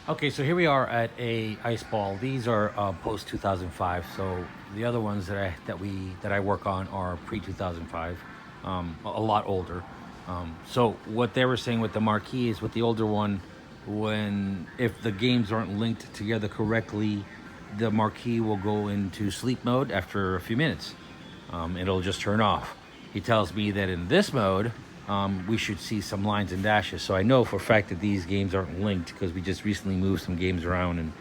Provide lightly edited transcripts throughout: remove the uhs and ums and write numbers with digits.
Okay, so here we are at a ice ball. These are post 2005. So the other ones that I work on are pre 2005, a lot older. So what they were saying with the marquee is with the older one, when if the games aren't linked together correctly, the marquee will go into sleep mode after a few minutes. It'll just turn off. He tells me that in this mode, we should see some lines and dashes. So I know for a fact that these games aren't linked because we just recently moved some games around and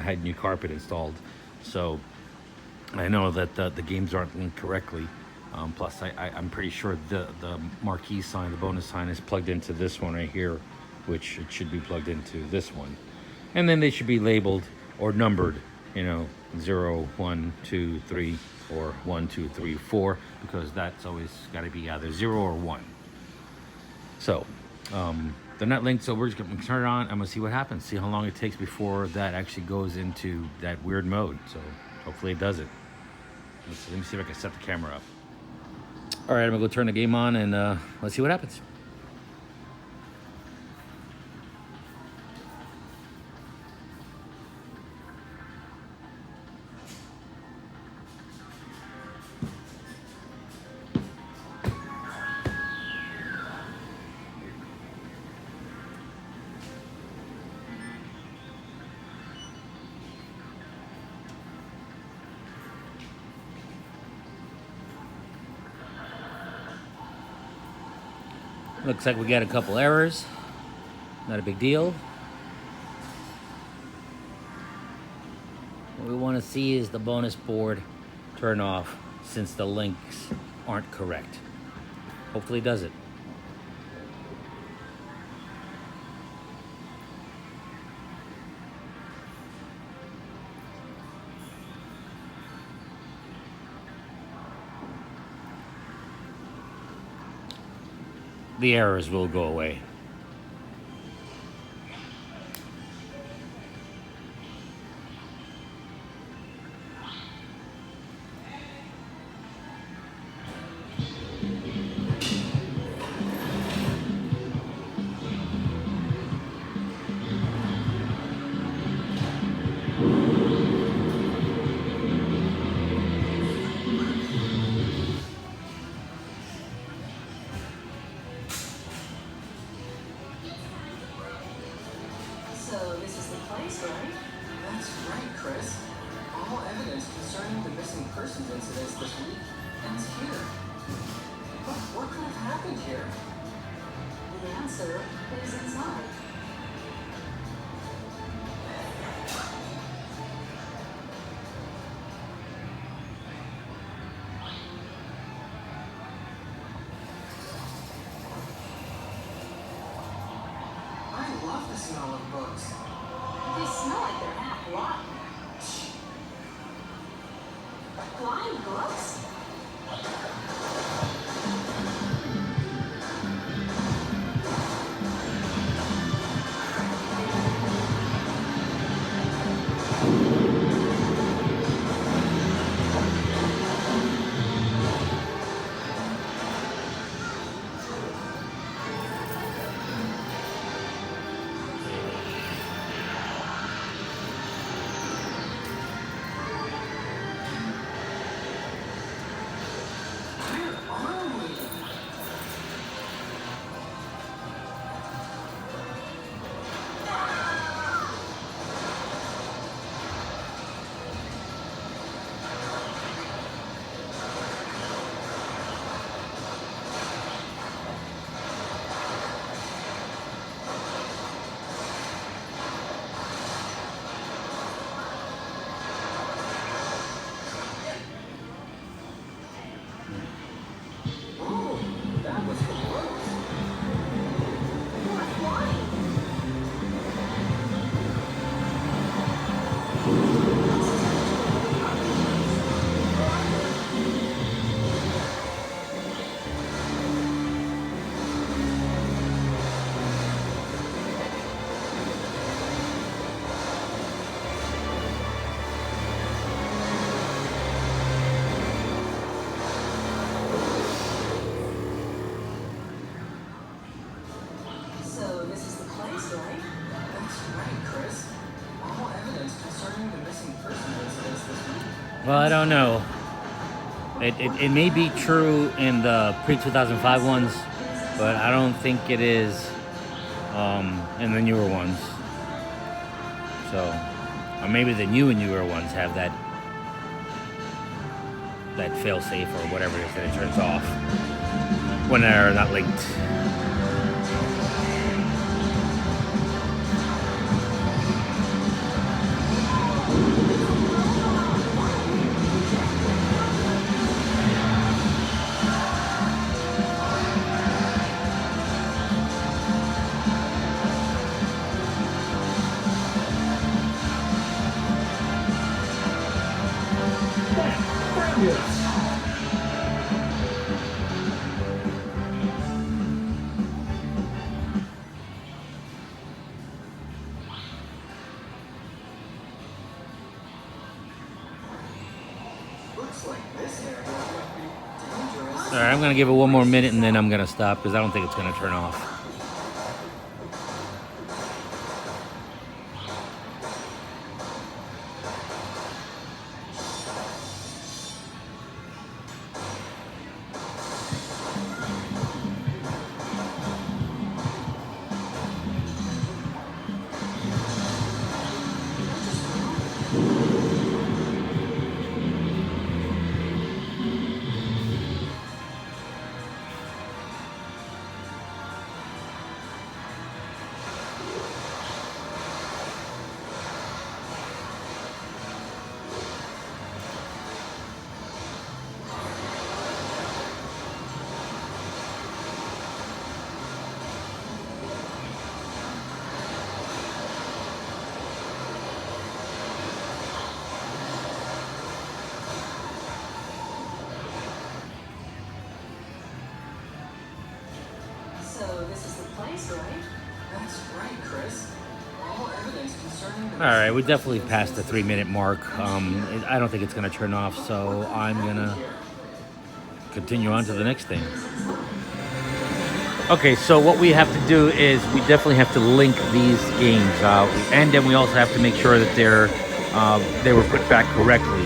had new carpet installed. So I know that the games aren't linked correctly. Plus, I'm pretty sure the marquee sign, the bonus sign, is plugged into this one right here, which it should be plugged into this one. And then they should be labeled or numbered, 0, 1, 2, 3, or 1, 2, 3, 4, because that's always got to be either 0 or 1. So they're not linked, so we're just going to turn it on. I'm going to see what happens, see how long it takes before that actually goes into that weird mode. So hopefully it does it. Let me see if I can set the camera up. All right, I'm going to go turn the game on and let's see what happens. Looks like we got a couple errors. Not a big deal. What we want to see is the bonus board turn off since the links aren't correct. Hopefully it does it. The errors will go away. So this is the place, right? That's right, Chris. All evidence concerning the missing persons incidents this week ends here. But what could have happened here? The answer is inside. I love the smell of books. They smell like they're half rotten. Blind books? Where Well, I don't know. It may be true in the pre-2005 ones, but I don't think it is in the newer ones. So, or maybe the new and newer ones have that fail-safe or whatever it is that it turns off when they're not linked. Looks like this area might be dangerous. All right, I'm gonna give it one more minute and then I'm gonna stop because I don't think it's gonna turn off. So this is the place, right? That's right, Chris. All evidence concerning the All right, we definitely passed the 3-minute mark. I don't think it's gonna turn off, so I'm gonna continue on to the next thing. Okay, so what we have to do is we definitely have to link these games, and then we also have to make sure that they were put back correctly.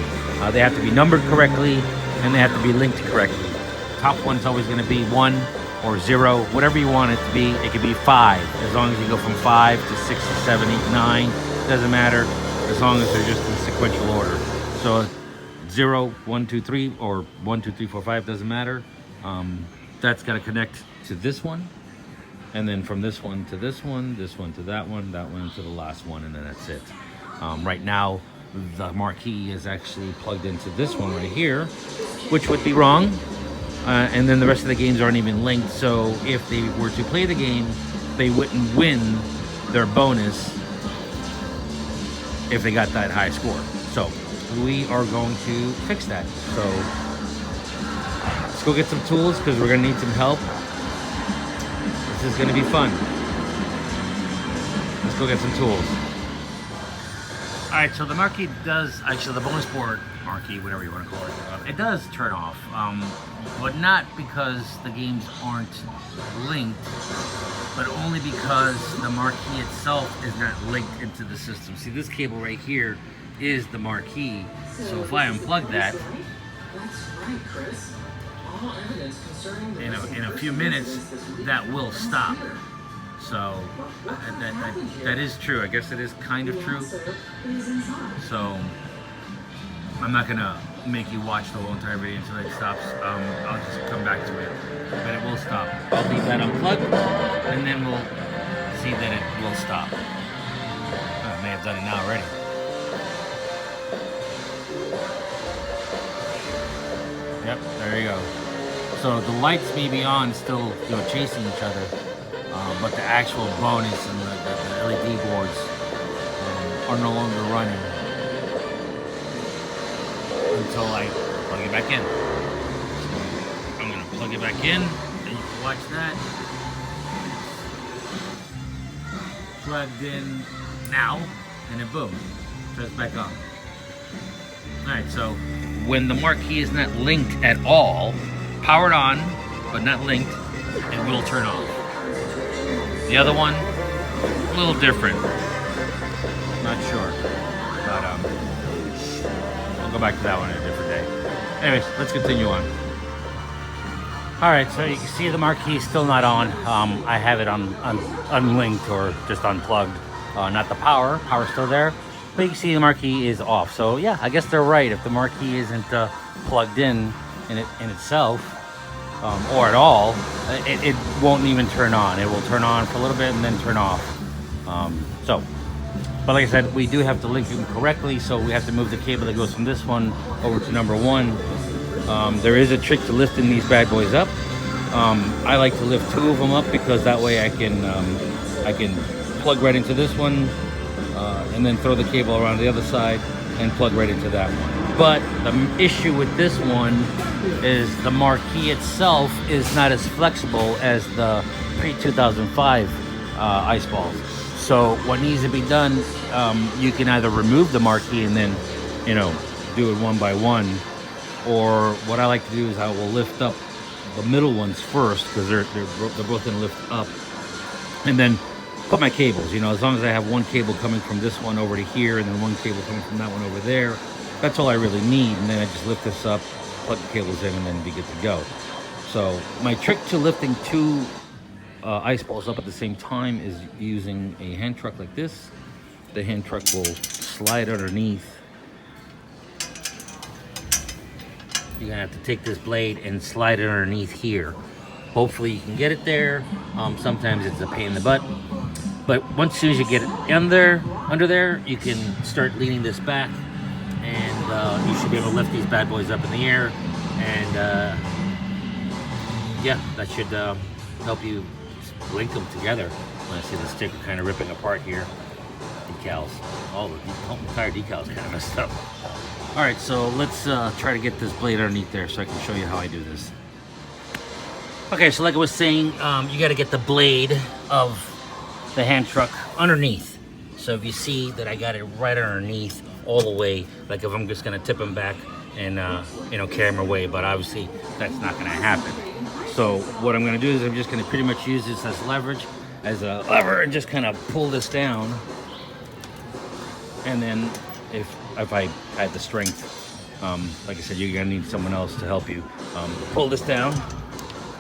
They have to be numbered correctly, and they have to be linked correctly. Top one's always going to be 1 or 0, whatever you want it to be. It could be 5, as long as you go from 5 to 6 to 7, 8, 9. Doesn't matter, as long as they're just in sequential order. So 0, 1, 2, 3, or 1, 2, 3, 4, 5, doesn't matter. That's got to connect to this one, and then from this one to this one to that one to the last one, and then that's it. Right now, the marquee is actually plugged into this one right here, which would be wrong. And then the rest of the games aren't even linked, so if they were to play the game, they wouldn't win their bonus if they got that high score. So we are going to fix that. So let's go get some tools because we're going to need some help. This is going to be fun. Let's go get some tools. All right, so the marquee does, actually the bonus board marquee, whatever you want to call it, it does turn off, but not because the games aren't linked, but only because the marquee itself is not linked into the system. See, this cable right here is the marquee, so if I unplug that, That's right, Chris. All evidence concerning the in a few minutes, that will stop. So that is true. I guess it is kind of true. So I'm not gonna make you watch the whole entire video until it stops. I'll just come back to it, but it will stop. I'll leave that unplugged, and then we'll see that it will stop. I may have done it now already. Yep, there you go. So the lights may be on, still chasing each other, but the actual bonus and the LED boards are no longer running until I plug it back in. So I'm gonna plug it back in, and you can watch that. Plugged in now, and then boom, turns back on. Alright, so when the marquee is not linked at all, powered on, but not linked, it will turn off. The other one, a little different. Not sure, but I'll go go back to that one a different day. Anyways, let's continue on. All right, so you can see the marquee is still not on. I have it unlinked or just unplugged. Not the power. Power's still there, but you can see the marquee is off. So yeah, I guess they're right. If the marquee isn't plugged in itself or at all, it won't even turn on. It will turn on for a little bit and then turn off. But like I said, we do have to link them correctly, so we have to move the cable that goes from this one over to number one. There is a trick to lifting these bad boys up. I like to lift 2 of them up because that way I can plug right into this one and then throw the cable around the other side and plug right into that one. But the issue with this one is the marquee itself is not as flexible as the pre-2005 ice balls. So what needs to be done, you can either remove the marquee and then, do it one by one, or what I like to do is I will lift up the middle ones first because they're both going to lift up, and then put my cables. As long as I have one cable coming from this one over to here and then one cable coming from that one over there, that's all I really need. And then I just lift this up, plug the cables in, and then be good to go. So my trick to lifting 2 ice balls up at the same time is using a hand truck like this. The hand truck will slide underneath. You're gonna have to take this blade and slide it underneath here. Hopefully you can get it there. Sometimes it's a pain in the butt, but once as soon as you get it under there, you can start leaning this back, and you should be able to lift these bad boys up in the air. And yeah, that should help you link them together. I see the sticker kind of ripping apart here. Decals, all the entire decals kind of messed up. All right, so let's try to get this blade underneath there so I can show you how I do this. Okay, so like I was saying, you got to get the blade of the hand truck underneath. So if you see that I got it right underneath all the way, like if I'm just gonna tip them back and carry them away, but obviously that's not gonna happen. So what I'm gonna do is I'm just gonna pretty much use this as a lever, and just kind of pull this down. And then if I had the strength, like I said, you're gonna need someone else to help you pull this down.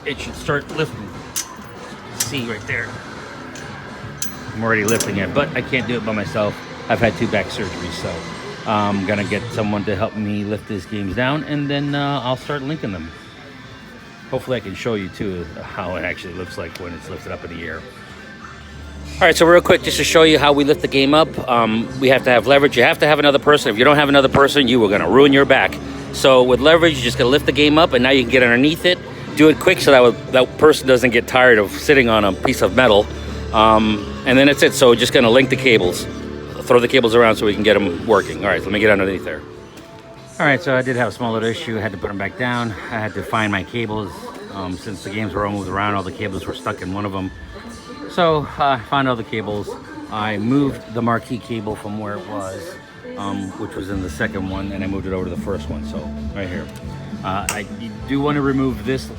It should start lifting. See right there, I'm already lifting it, but I can't do it by myself. I've had 2 back surgeries, so I'm gonna get someone to help me lift these games down, and then I'll start linking them. Hopefully I can show you too how it actually looks like when it's lifted up in the air. All right, so real quick, just to show you how we lift the game up, we have to have leverage. You have to have another person. If you don't have another person, you are gonna ruin your back. So with leverage, you're just gonna lift the game up, and now you can get underneath it. Do it quick so that person doesn't get tired of sitting on a piece of metal. And then that's it. So just gonna link the cables, throw the cables around so we can get them working. All right, so let me get underneath there. All right, so I did have a small little issue. I had to put them back down. I had to find my cables. Since the games were all moved around, all the cables were stuck in one of them. So I found all the cables. I moved the marquee cable from where it was, which was in the second one, and I moved it over to the first one, so right here. You do want to remove this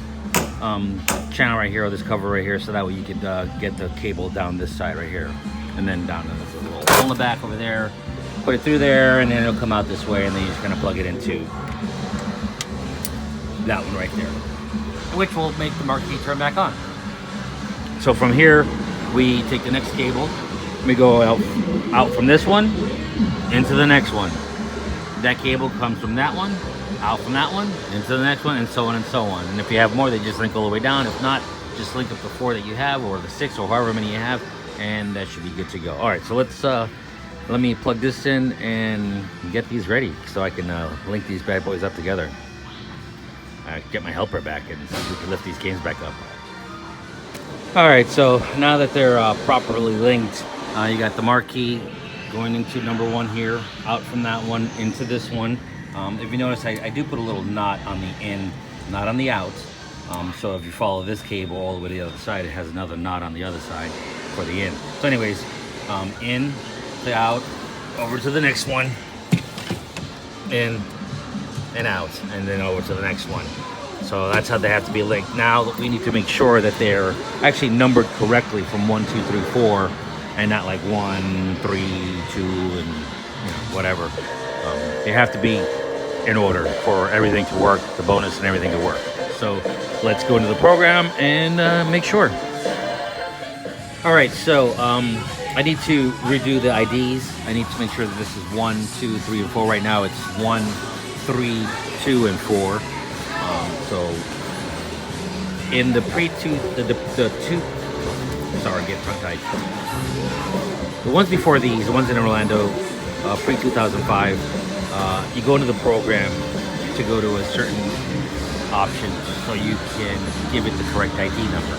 channel right here, or this cover right here, so that way you could get the cable down this side right here, and then down to the little hole in the back over there. Put it through there, and then it'll come out this way, and then you're just gonna plug it into that one right there, which will make the marquee turn back on. So from here, we take the next cable, we go out from this one into the next one. That cable comes from that one, out from that one, into the next one, and so on and so on. And if you have more, they just link all the way down. If not, just link up the 4 that you have, or the 6, or however many you have, and that should be good to go. All right, so let me plug this in and get these ready so I can link these bad boys up together. Get my helper back and we can lift these games back up. All right, so now that they're properly linked, you got the marquee going into number 1 here, out from that one into this one. If you notice, I do put a little knot on the in, not on the out. So if you follow this cable all the way to the other side, it has another knot on the other side for the in. So anyways, in to out, over to the next one, in and out, and then over to the next one. So that's how they have to be linked. Now we need to make sure that they're actually numbered correctly from 1, 2, 3, 4, and not like 1, 3, 2, and whatever. They have to be in order for everything to work, the bonus and everything to work. So let's go into the program and make sure. All right, so I need to redo the IDs. I need to make sure that this is 1, 2, 3, and 4. Right now it's 1, 3, 2, and 4. So in the sorry, get tongue tied. The ones before these, the ones in Orlando, pre-2005, you go into the program to go to a certain option so you can give it the correct ID number.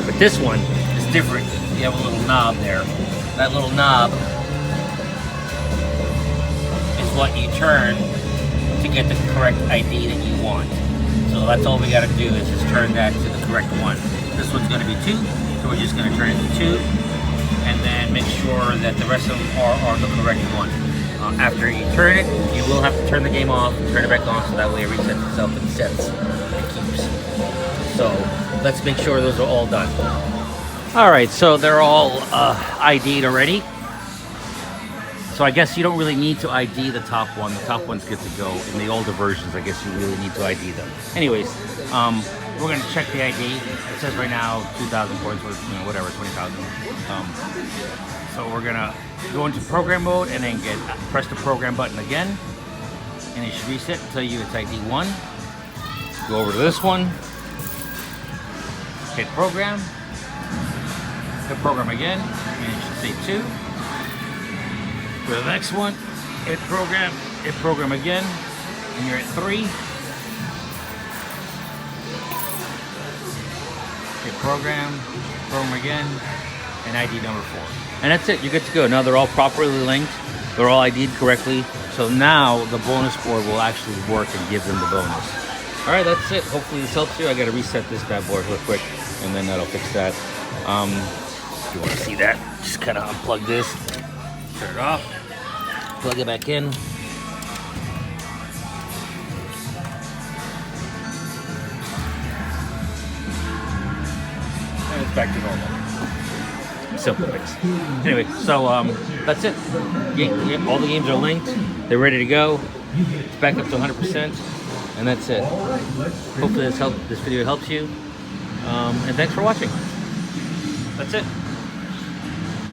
But this one is different. You have a little knob there. That little knob is what you turn to get the correct ID that you want. So that's all we got to do is just turn that to the correct one. This one's going to be 2, so we're just going to turn it to 2, and then make sure that the rest of them are the correct one. After you turn it, you will have to turn the game off, turn it back on, so that way it resets itself and sets and keeps. So let's make sure those are all done. All right, so they're all ID'd already. So I guess you don't really need to ID the top one. The top one's good to go. In the older versions, I guess you really need to ID them. Anyways, we're gonna check the ID. It says right now 2,000 points, or whatever, 20,000. So we're gonna go into program mode and then press the program button again, and it should reset and tell you it's ID 1. Go over to this one, hit program again, and it should say 2. For the next one, hit program again, and you're at 3. Hit program again, and ID number 4. And that's it, you're good to go. Now they're all properly linked, they're all ID'd correctly, so now the bonus board will actually work and give them the bonus. All right, that's it. Hopefully this helps you. I gotta reset this bad boy real quick, and then that'll fix that. If you wanna see that, just kinda unplug this, turn it off, plug it back in. And it's back to normal. Simple fix. Anyway, so that's it. All the games are linked. They're ready to go. It's back up to 100%, and that's it. Hopefully this video helps you. And thanks for watching. That's it.